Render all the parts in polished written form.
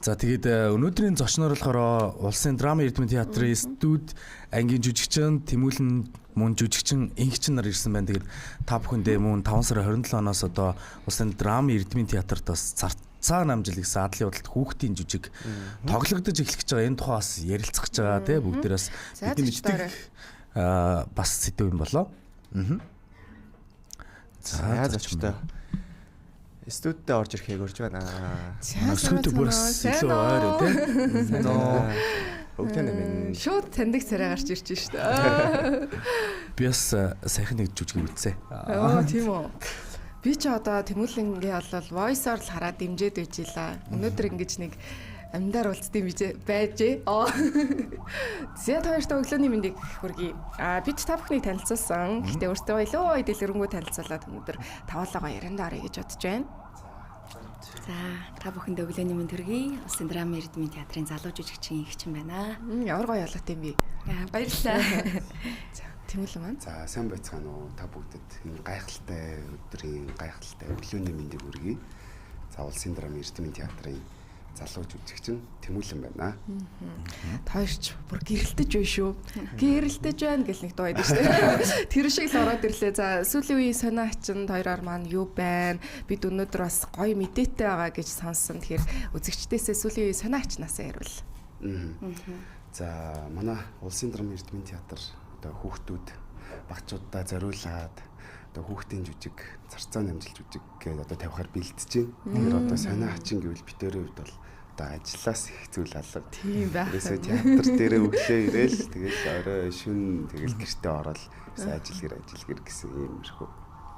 За тэгээд өнөөдрийн зочноор болохоор улсын драма эрдэмтэн театрын студ ангийн жүжигчин Тэмүүлэн мөн жүжигчин Инхчин нар ирсэн байна. Тэгээд та бүхэндээ мөн 5 сарын 27 оноос одоо улсын драма эрдэмтэн театрт бас Царцаа намжил гэсэн адлын худалд хүүхдийн жүжиг тоглогдож эхлэх гэж байгаа. Энэ тухай бас ярилцах гэж байгаа тий бүгдээрээс бидний мэддэг бас сэдв юм болоо. За зочтой студид орж ирэхийг урьж байна. Студид бүр илүү ойр тий. Бүгдээ минь шууд таньдаг царай гарч ирж штэ. Би бас сайхан нэг жүжиг үзье. Тийм үү. Би ч одоо Тэмүүлэнгийн болол voice-оор л хараад дэмжиж байжлаа. Өнөөдөр ингэж нэг амьдаар уулзсан байжээ. Зэ хоёртой өглөөний мэндийг хүргэе. Бид та бүхнийг танилцуулсан. Гэхдээ өөртөө илүү дэлгэрэнгүй танилцуулаад өнөөдөр таваалгаа ярианда орё гэж бодож байна. За та бүхэнд өглөөний мэнд хүргэе. Улсын драма эрдэмтэн театрын залуу жүжигчин Инхчин байна. Ямар гоё ялгат юм бэ? Баярлалаа. За Тэмүүлэн маань. За сайн байцгаана уу та бүгдэд энэ гайхалтай өдрийн гайхалтай өглөөний мэндийг хүргэе. За улсын драма эрдэмтэн театрын залуу жүжигчин Тэмүүлэн байна. Таашч бүр гэрэлтэж байна шүү. Гэрэлтэж байна гэл нэг дуу байдаг шүү дээ. Тэр шиг л ороод ирлээ. За сүүлийн үеийн сонио ачинд хоёроор маань юу байна? Бид өнөөдөр бас гоё мэдээтэй байгаа гэж сонсон. Тэгэхээр үзэгчдээсээ сүүлийн үеийн сонио ачнаас ярил. За манай улсын драма эрдэмтэн театр одоо хүүхдүүд багчуудаа зориулаад одоо хүүхдийн жүжиг, Царцаа намжил жүжиг гэдэг одоо тавихаар бэлдэж байна. Тэгэхээр одоо сонио ачин гэвэл битэрийн хувьд бол одоо ажиллаас их зүйл алга. Тийм байх. Тэрээс театр дээрээ өглөө ирээл тэгэл орой шүн тэгэл гэртээ ороод ажил гэр гэсэн иймэрхүү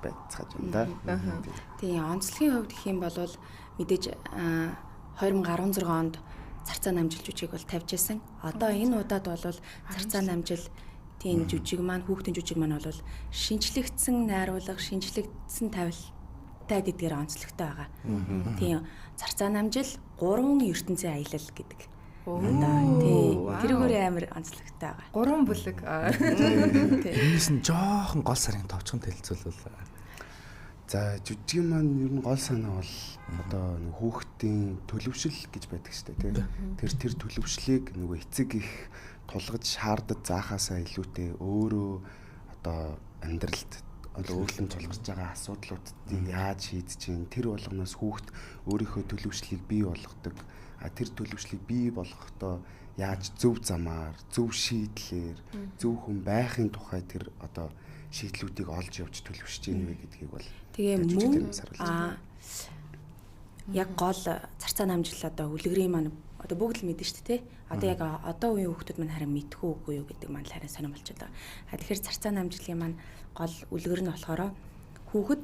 байцгааж байна да. Тийм онцлогийн хувьд гэх юм бол мэдээж 2016 онд Царцаа намжил жүжиг бол тавьж байсан. Одоо энэ удаад бол Царцаа намжил тийм жүжиг маань хүүхдийн жүжиг маань бол шинжлэгдсэн найруулга, шинжлэгдсэн тавилттай гэдгээр онцлогтой байгаа. Тийм Царцаа намжил 3 ертөнцийн аялал гэдэг. Тийм тэрүүгээр амар онцлогтой байгаа. 3 бүлэг. Энэс нь жоохон гол сарын товчхон танилцуулбал. За жүжигэн маань ер нь гол санаа бол одоо нэг хүүхдийн төлөвшил гэж байдаг шүү дээ тий. Тэр төлөвшлийг нөгөө эцэг их тулгаж шаардаж заахаасаа илүүтэй өөрөө одоо амьдралд одоо өөрлөм тулгарч байгаа асуудлуудыг яаж шийдэж чинь тэр болгоноос хүүхд өөрийнхөө төлөвшлийг бий болгодог. Тэр төлөвшлийг бий болгохдоо яаж зөв замаар, зөв шийдлэр, зөв хүн байхын тухай тэр одоо шийдлүүдийг олж явж төлөвшөж ийн вэ гэдгийг бол тэгээ мөн яг гол Царцаа намжил одоо үлгэрийн маань одоо бүгд л мэдэн шүү дээ тий. Одоо яг одоо үеийн хүүхдүүд маань харин мэдгүй үгүй юу гэдэг маань харин сонирм болчиход байгаа. Тэгэхээр Царцаа намжилын маань гол үлгэр нь болохоор хүүхэд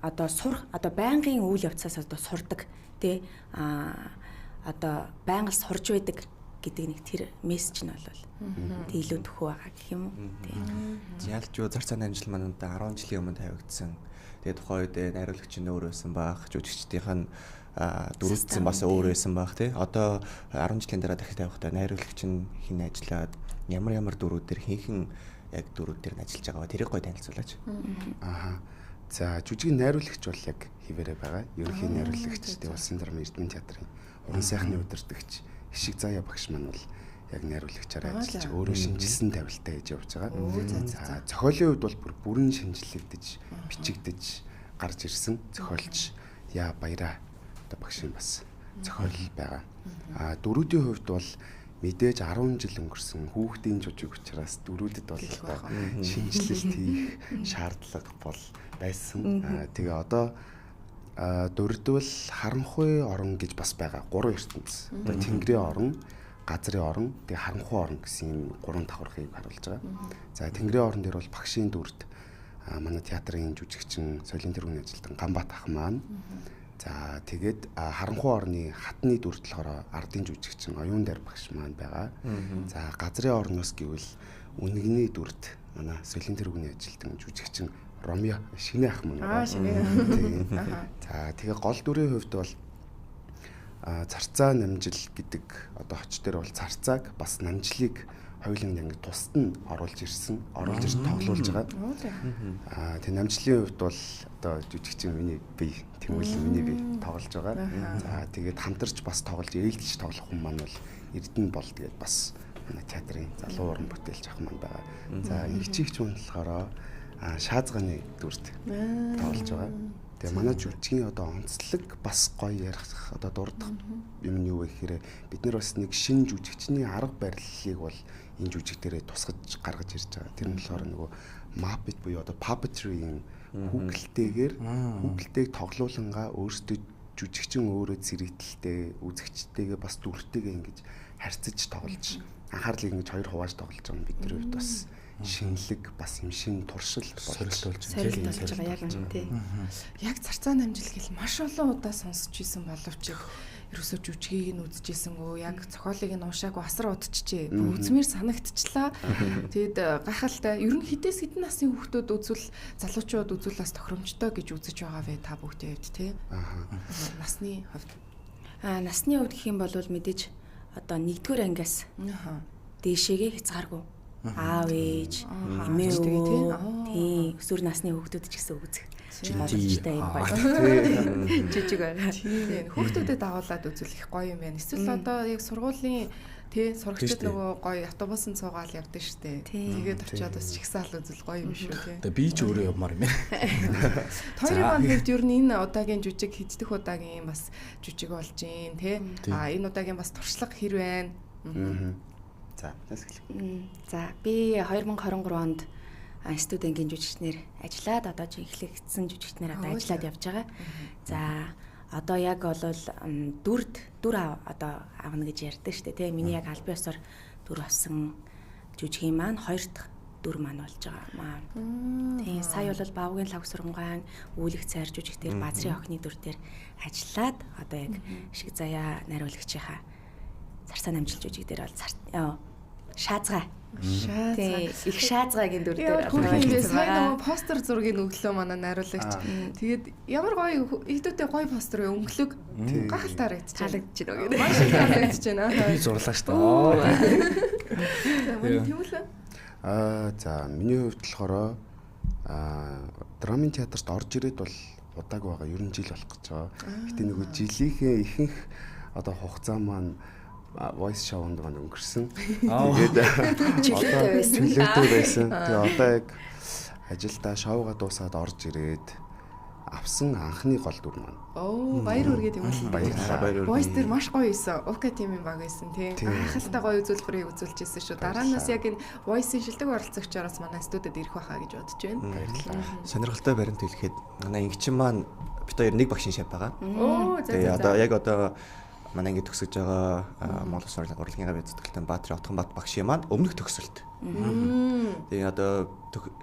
одоо байнгын үйл явцаас одоо сурдаг тий. Одоо байнга сурж байдаг гэдэг нэг тэр мессеж нь бол тэг илүү төхөө байгаа гэх юм уу. ялч юу Царцаа намжил маань 10 жилийн өмнө тавигдсан. Тэгээд тухайн үед найруулагч нь өөр байсан баах, жүжигчдийнх нь дөрөвдсөн бас өөр байсан баах тий. Одоо 10 жилийн дараа дахиж тавихтаа найруулагч нь хин ажиллаад ямар дөрүүд төр хинхэн яг дөрүүд төр нь ажиллаж байгаа. Тэрийг гоё танилцуулаач. За жүжигийн найруулагч бол яг хിവэрэ байгаа. Ерөнхий найруулагч тий улсын драма эрдэмтэн театрын уран сайхны удирдагч Ишиг Заяа багш маань бол яг найруулагчаар ажиллаж өөрөө шинжилсэн тавилтаа хийж явж байгаа. За зохиолын хувьд бол бүрэн шинжлэгдэж, бичигдэж гарч ирсэн зохиолч Яа Баяраа одоо багшийн бас зохиол байгаа. Дөрүүдийн хувьд бол мэдээж 10 жил өнгөрсөн хүүхдийн жүжиг учраас дөрүүдэд бол шинжилэлт хийх шаардлага бол байсан. Тэгээ одоо дөрөвдөл харанхуй орон гэж бас байгаа 3 ертөнц. Одоо тэнгэрийн орон, газрын орон, тэгээ харанхуй орон гэсэн 3 давхархыг харуулж байгаа. За тэнгэрийн орон дээр бол багшийн дүрд манай театрын жүжигчин, соёлын тэргүүний ажилтан Ганбат ах маань. За тэгээд харанхуй орны хатны дүрд болохоор ардын жүжигчин Оюун дээр багш маань байгаа. За газрын орноос гэвэл үнэгний дүрд манай соёлын тэргүүний ажилтан жүжигчин Ромео шинэ ах мөн байгаа. За тэгээ гол дүрийн хувьд бол Царцаа намжил гэдэг одоо хоч дээр бол царцааг бас намжлыг хоёулын анги тусад нь оруулж ирж тоглуулж байгаа. Тэгээ намжлалын хувьд бол одоо жүжигчин миний бие Тэмүүлэн миний бие тоглож байгаа. За тэгээд хамтарч бас тоглож ээлжиж тоглох хүн маань бол Эрдэнэ бол тэгээд бас манай театрын залуу уран бүтээлч ах маань байгаа. За хичээгч хүн болохоор шаазганы дүрт тоглож байгаа. Тэгээ манай жүжигчийн одоо онцлог бас гоё ярих одоо дурдах юм нь юу вэ гэхээр бид нар бас нэг шинэ жүжигчний арга барилыг бол энэ жүжиг дээрээ тусгаж гаргаж ирж байгаа. Тэр нь болохоор нөгөө Muppet буюу одоо puppetry-ийн хүүхэлтэйг тоглоулангаа өөрсдөө жүжигчин өөрөө зэрэгтэлтэй үзэгчтэйгээ бас дүртэйгээ ингэж харьцаж тоглож анхаарлыг ингэж хоёр хувааж тоглож байгаа нь бидний хувьд бас шинэлэг бас юм шин туршил сорилтуулж байгаа яг юм тий. Яг зарцаан амжил гэл маш олон удаа сонсч ийсэн боловч ерөөсөө жүжигийг нь үзчихээсэнгөө яг зохиолыг нь уушаагүй асар удчихжээ. Үзмээр санагдчихлаа. Тэгэд гайхалтай. Ер нь хідээс хідэн насны хүүхдүүд үзвэл залуучууд үзвэл бас тохиромжтой гэж үзэж байгаа вэ та бүгдийн хувьд тий. Насны хувьд. Насны хувьд гэх юм бол мэдээж одоо 1-р ангиас дээшээгээ хязгааргүй аав ээж эмээ тий өсвөр насны хүүхдүүд ч гэсэн үзэх боломжтой юм байна. Жижиг байна. Хүүхдүүдэд дагуулад үзвэл их гоё юм байна. Эсвэл одоо яг сургуулийн тий сурагчид нөгөө гоё автобусын цуугаал явдаг штэ. Тэгээд очиод бас чигсаал үзэл гоё юм шүү тий. Тэгээ би ч өөрөө явмаар юм байна. Тойрын маань хувьд ер нь энэ удаагийн жүжиг хэддэх удаагийн бас жүжиг болж гин тий. Энэ удаагийн бас туршлага хэр байна. За би 2023 онд студенгийн жүжигчнэр ажиллаад одоо эхлэгдсэн жүжигчнэр одоо ажиллаад явж байгаа. За одоо яг бол дүр одоо авна гэж ярьдаг шүү дээ тий. Миний яг аль биесээр дүр авсан жүжигийн маань 2 дахь дүр маань болж байгаа. Тий сая бол Бавгийн лав сургамгаан үүлэх цайр жүжигтэр Базрын охины дүр дээр ажиллаад одоо яг шиг заяа найруулагчийнхаа зарцаан амжилт жүжиг дээр бол шаазгаа. Тий, их шаазгаагийн дүр дээр сайн нөгөө постэр зургийг өглөө манай найруулагч. Тэгээд ямар гоё идэвхтэй гоё постэр өнгөлөг гахалтай харагдчихаг байна гэдэг. Маш их харагдаж байна. Би зурлаа шүү дээ. Тэмүүлэн. За миний хувьд болохоор драмын театрт орж ирээд бол удааг байгаа. Ер нь жил болох гэж байгаа. Гэтэ нөгөө жилийнхээ ихэнх одоо хугацаа маань voice show-нд маань өнгөрсөн. Тэгээд чөлөөтэй байсан. Тэгээ одоо яг ажилдаа шоуга дуусаад орж ирээд авсан анхны гол дүр маань. Баяр үргээд юм л баяр. Voice дээр маш гоё байсан. Ока тимийн баг байсан тий. Гайхалтай гоё үзүүлбэрийг үзүүлчихсэн шүү. Дараанаас яг энэ voice-ийн шилдэг оролцогчоороос манай студид ирэх байхаа гэж бодож байна. Баярлалаа. Сонирхолтой баримт хэлэхэд манай ингчин маань бид хоёр нэг багшийн шав байгаа. Тэгээ одоо манай ингэ төгсөж байгаа Монгол Улсын урлагийн гавь зүтгэлтэн Баатар Отгонбат багшийн маань өмнөх төгсөлт. Тэгээ одоо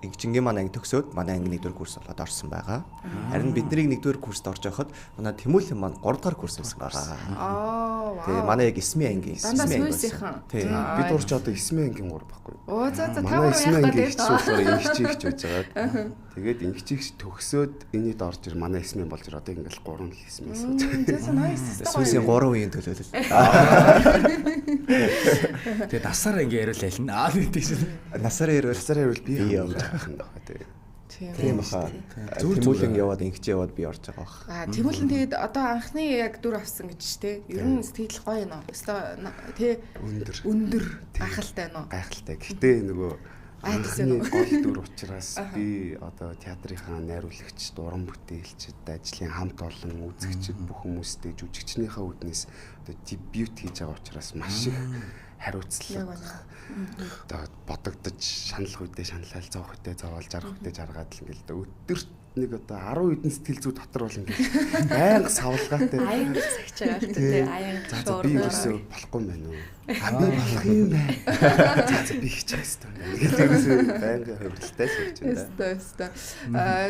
ингчингийн маань анги төгсөөд манай анги 1-р курс болоод орсон байгаа. Харин бидний 1-р курст орж байхад манай Тэмүүлэн маань 3-р курс байсан байгаа. Тэгээ манай яг 9-ийн анги байсан. Тий. Бид урч одоо 9-ийн ангийн 3 байхгүй. За манай 9-ийн ангийн хэлцүүлгээр ингчигч байж байгаа. Тэгээд ингчигч төгсөөд энэд орж ир манай 9-ийн болж ир одоо ингээл 3 л 9-ийн сууж. За nice. Сүүсийн 3 үеийн төлөөлөл. Тэгээ насаар ингэ яриул айлна. Насаар ирвэл би явж байгаа юм байна. Тийм баха. Тэмүүлэн яваад ингч яваад би орж байгаа бах. Тэмүүлэн тэгээд одоо анхны яг дүр авсан гэж тий. Ер нь сэтгэл гоё нөө. Өстой тий. Өндөр гайхалтай нөө. Гайхалтай. Гэтэ нөгөө анхны гол дүр учраас би одоо театрынхаа найруулагчд, уран бүтээлчд, ажлын хамт олон үзэгчд бүх хүмүүстэй жүжигчнийхээ үүднээс одоо дебют хийж байгаа учраас маш их хариуцлага одоо бодогдож шаналх үедээ шаналал зовх үедээ зовоол жаргах үедээ жаргаад л ингээл өдөрт нэг одоо 10 хэдэн сэтгэл зүй дотор бол ингээл байнга савлгаатай аян цагч байгаа хэрэгтэй аян за би ерөөсөө болохгүй мэн үү би болох юм байна за би хичээсэн юм гэдэг байнга хөврөлтэй л гэж байна өстой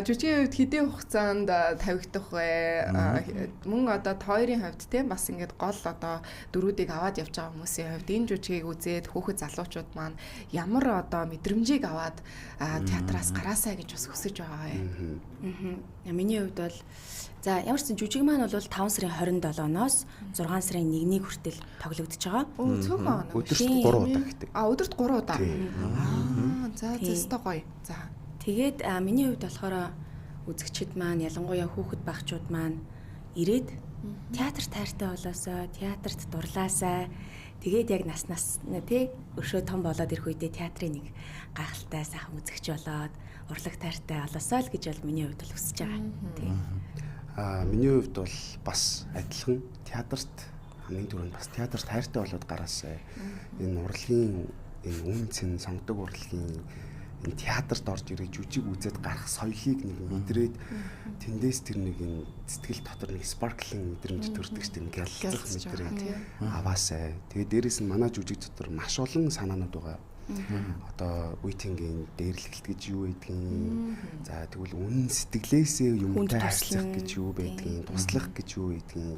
жүжигийн хувьд хэдийн хугацаанд тавигдах вэ мөн одоо тойрын хувьд те бас ингээд гол одоо дөрүүдийг аваад явж байгаа хүмүүсийн хувьд энэ жүжигийг үзээд хүүхэд залуучууд маань ямар одоо мэдрэмжийг аваад театраас гараасаа гэж бас хүсэж байгаа юм. Миний хувьд бол за ямар ч сан жүжиг маань бол 5 сарын 27-ноос 6 сарын 1-ний хүртэл тоглогдож байгаа. Оо цөөхөн оноо. Өдөрт 3 удаа гэдэг. Өдөрт 3 удаа. За зөв гоё. За. Тэгээд миний хувьд болохоор үзэгчид маань ялангуяа хүүхэд багчууд маань ирээд театр тайртай болоосоо, театрт дурлаасаа тэгээд яг нас тий өшөө том болоод ирэх үедээ театрын нэг гайхалтай сайхан үзэгч болоод урлаг тайртай болоосоо л гэж бол миний хувьд бол хүсэж байгаа. Тий. Миний хувьд бол бас адилхан театрт хамгийн түрүүнд бас театрт хайртай болоод гараасаа энэ урлагийн энэ үн цэн сонгодог урлагийн энэ театрт орж ирээд жүжиг үзээд гарах соёлыг нэг мэдрээд тэндээс тэр нэг энэ сэтгэл дотор нэг sparkling мэдрэмж төрдөг шүү дээ. Гялцах мэдрэмж аваасаа. Тэгээд дээрэс нь манай жүжиг дотор маш олон санаанууд байгаа. Одоо үеийнгийн дээрлэлт гэж юу байдгийг, за тэгвэл үнэн сэтгэлээсээ юмтай харьцах гэж юу байдгийг, туслах гэж юу байдгийг,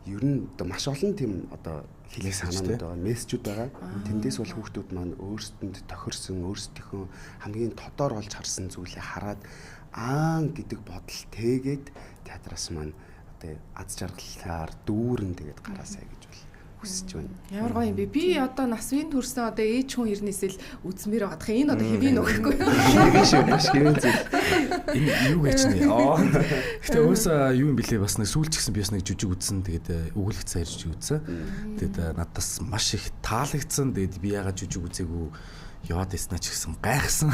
ер нь одоо маш олон тийм одоо хэлэх санаанууд байгаа, мессежүүд байгаа. Тэндээс бол хүүхдүүд маань өөрсдөнд тохирсон, өөрсдийнхөө хамгийн тодор олж харсан зүйлээ хараад гэдэг бодол тэгээд театраас маань одоо аз жаргалаар дүүрэн тэгээд гараасаа гэж бол хүсэж байна. Ямар гоё юм бэ? Би одоо нас үеийн төрсөн одоо ээж хүн ирнээсэл үзмээр байгаа. Тэгэхээр энэ одоо хэвийн нөхөхгүй юу? Хэвэн шүү, маш хэвэн зүйл. Энэ юу гэж нэ? Гэтэ өөсөө юу юм бэлээ бас нэг сүүлч гисэн би бас нэг жүжиг үзсэн. Тэгээд өгүүлэх цаа ирж үзсэн. Тэгээд надаас маш их таалагдсан. Тэгээд би ягаад жүжиг үзээгүй яваад яснаа ч гэсэн гайхсан.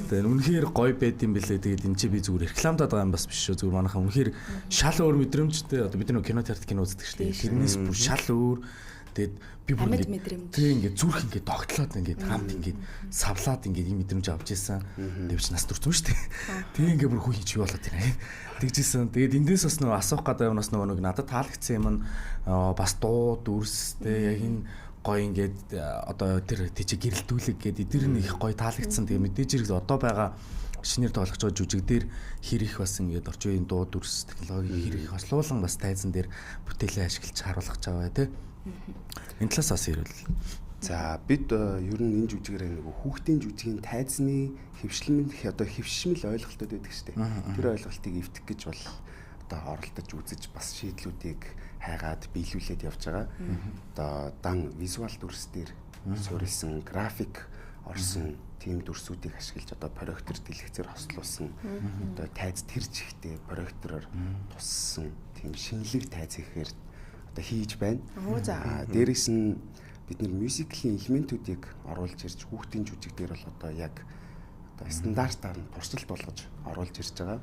Тэгээд үнэхээр гоё байд юм бэлээ. Тэгээд энэ чи би зүгээр рекламдаад байгаа юм бас биш шүү. Зүгээр манайхаа үнэхээр шал өөр мэдрэмжтэй. Одоо бид нэг кино театрт кино үздэг шүү дээ. Тэрнээс бүр шал өөр. Тэгээд би бүр ингээд зүрх ингээд тогтлоод ингээд хамт ингээд савлаад ингээд ийм мэдрэмж авч ийсэн. Тэвч нас төрсөн шүү дээ. Тэгээ ингээд бүр хүү чи юу болоод байна. Тэгжсэн. Тэгээд эндээс бас нөгөө асуух гэдэг юм бас нөгөө надад таалагдсан юм нь бас дуу дүрстэй яг энэ гоё ингээд одоо тэр тийч гэрэлтүүлэг гэдэг эдгээр нь их гоё таалагдсан. Тэгээ мэдээж хэрэг одоо байгаа шинээр тоглож байгаа жүжиг дээр хэрэг бас ингээд орчин үеийн дуу дүрс технологи хэрэг ослуулан бас тайзан дээр бүтээлээ ашиглаж харуулж байгаа тий. Энэ талаас бас ирвэл. За бид ер нь энэ жүжигээр нэг хүүхдийн жүжигийн тайзны хэвшлэмэл одоо хэвшмэл ойлголтод байдаг шүү дээ. Тэр ойлголтыг эвдэх гэж бол одоо оролдож үзэж бас шийдлүүдийг хайгаад биелүүлээд явж байгаа. Одоо дан визуал дүрс дээр суурилсан график орсон тийм дүрсүүдийг ашиглаж одоо проектор дэлгэцээр хослуулсан одоо тайз тэр чигтээ проектороор туссан тийм шинэлэг тайз ихээр одоо хийж байна. Дээрээс нь бид нэр мюзиклийн элементүүдийг оруулж ирж хүүхдийн жүжиг дээр бол одоо яг одоо стандартаар нь туршилт болгож оруулж ирж байгаа.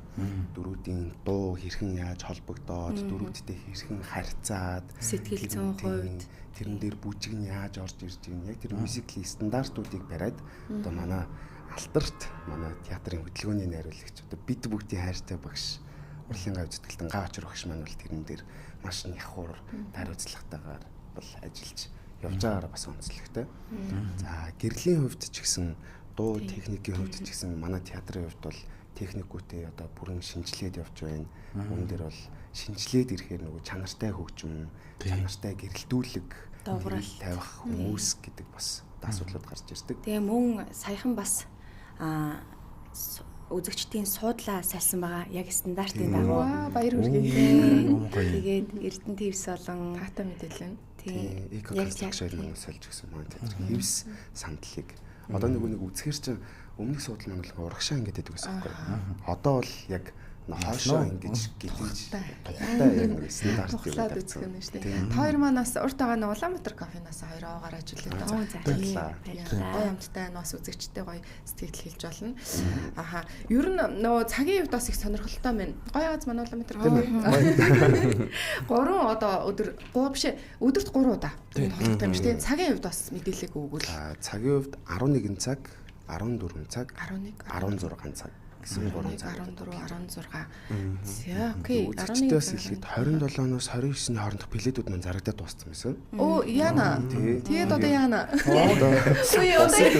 Дөрүүдийн дуу хэрхэн яаж холбогдоод дөрүүдтэй хэрхэн харьцаад сэтгэл зүйн хувьд тэрэн дээр бүжиг нь яаж орж ирж байгаа яг тэр мюзиклийн стандартуудыг бариад одоо манай алтарт манай театрын хөтөлбөрийн найруулагч одоо бид бүгдийн хайртай багш урлагийн гав зүтгэлтэн Гаачар багш маань бол тэрэн дээр маш нягхуур хариуцлагатайгаар бол ажиллаж явж байгаараа бас онцлогтой. За гэрлийн хувьд ч гэсэн дуу техникийн хувьд ч гэсэн манай театрын хувьд бол техникүүтэй одоо бүрэн шинжилээд явж байна. Үүн дээр бол шинжилээд ирэхээр нөгөө чанартай хөгжим, чанартай гэрэлтүүлэг, доограл тавих хүмүүс гэдэг бас асуудлууд гарч ирдэг. Тэгээ мөн саяхан бас үзэгчдийн суудлаа сальсан байгаа яг стандартын дагуу. Баяр хүргэе. Тэгээд Эрдэнэ твс болон хата мэдээлэл. Тийм эко-констракшн маань сольж гисэн маань театрын хевс сандлыг одоо нэг үзэхэр чинь өмнөх суудлын маань бол урагшаа ингээд байдаг гэсэн юм байна. Одоо бол яг хоошоо ингэж гэлж тухтай яг нэг стандарт юм тавьсан шүү дээ. Та хоёр манаас урт байгаа нэг Улаанбаатар кафенаас хоёр аваагаар ажиллаад байгаа. Гоё амттай нас үзэгчтэй гоё сэтгэл хэлж болно. Аха. Ер нь нөгөө цагийн хувьд бас их сонирхолтой байна. Гоё аз манай Улаанбаатар кафе. 3 одоо өдөрт 3 удаа тоглох юм шүү дээ. Цагийн хувьд бас мэдээлэл өгвөл. Цагийн хувьд 11 цаг, 14 цаг, 11, 16 цаг. 14 16. За окей. 11-ээс эхлээд 27-оос 29-ний хоорондох билетүүд маань зарагдаад дууссан байсан. Оо яана. Тэгээд одоо яана. Одоо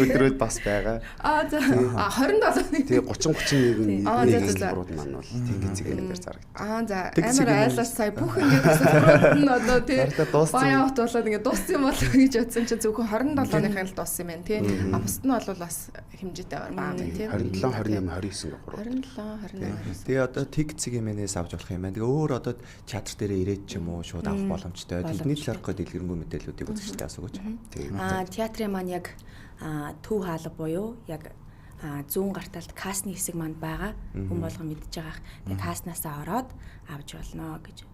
өдрөөд бас байгаа. За 27-ны. Тэгээ 30 31-ний зурууд маань бол тэнгэр зэгээр зарагдсан. За амар айлаас сая бүх ингэ одоо тий баяа хот болоод ингэ дууссан юм болов гэж бодсон чинь зөвхөн 27-ныхаа л дууссан юм байна тий. Бусд нь бол бас хэмжээтэй байгаа юм тий. 27 28 29 27 28. Тэгээ одоо тик цэгийн авч болох юм байна. Тэгээ өөр одоо театр дээр ирээд ч юм уу шууд авах боломжтой. Тэдний талаарх дэлгэрэнгүй мэдээллүүдийг үзэгчтэй асууж. Театрын маань яг төв хаалга буюу яг зүүн гарталд кастны хэсэг манд байгаа. Хүн болгон мэдж байгаах. Тэгээ кастнаасаа ороод авч болно гэж.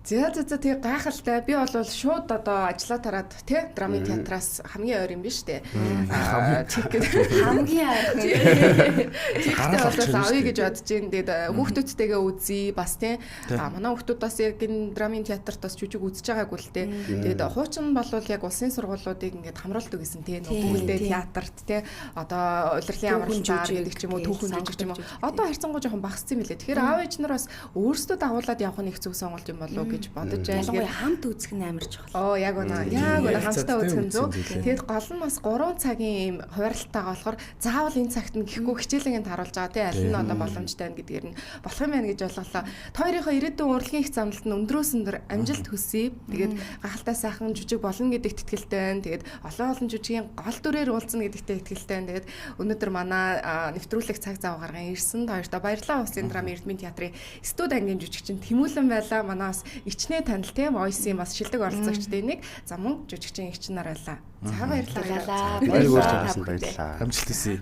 За тэгээ гайхалтай. Би бол шууд одоо ажиллаа тараад тий драмын театраас хамгийн ойр юм биш үү? Хамгийн ойр. Гараад авъя гэж бодож байна. Тэгээд хүүхдүүдтэйгээ үзье бас тий. Манай хүүхдүүд бас яг энэ драмын театрт бас жүжиг үзэж байгаагүй л тий. Тэгээд хуучин бол яг улсын сургуулиудыг ингээд хамруулдаг гэсэн тий. Бүгдээ театрт тий. Одоо улирлын амралтаар гэдэг ч юм уу түүхэн жүжиг ч юм уу. Одоо харьцангуй жоохон багассан юм билээ. Тэгэхээр аав ээж нар бас өөрсдөө дагуулад явах нь их зүг сонголт юм болов уу гэж бодож байна. Тэгээд хамт үзэх нь амар чухал. Яг үнэ. Яг үнэ хамтдаа үзэх нь зөв. Тэгээд гол нь бас 3 цагийн ийм хувааралтайгаа болохоор заавал энэ цагт нь гэхгүй хичээлэнгэнд харуулж байгаа тий аль нь одоо боломжтой байна гэдгээр нь болох юм байна гэж болголоо. Тойрынхоо ирээдүйн урлагийн их замналт нь өндрөөс өндөр амжилт хүсье. Тэгээд гахалтай сайхан жүжиг болно гэдэгт итгэлтэй байна. Тэгээд олон жүжигийн гол дүрээр уулзна гэдэгтээ итгэлтэй байна. Тэгээд өнөөдөр манай нэвтрүүлэх цаг зав гарган ирсэн хоёртоо баярлалаа. Улсын драмын Эрдмийн театрын студ ангийн жүжигчин Тэмүүлэн байлаа. Манаас ичнээ танил тийм Voice-ийн бас шилдэг оролцогчдын нэг за мөн жүжигчин эгч нар байлаа. За баярлалаа. Баярлалаа. Амжилт хүсье.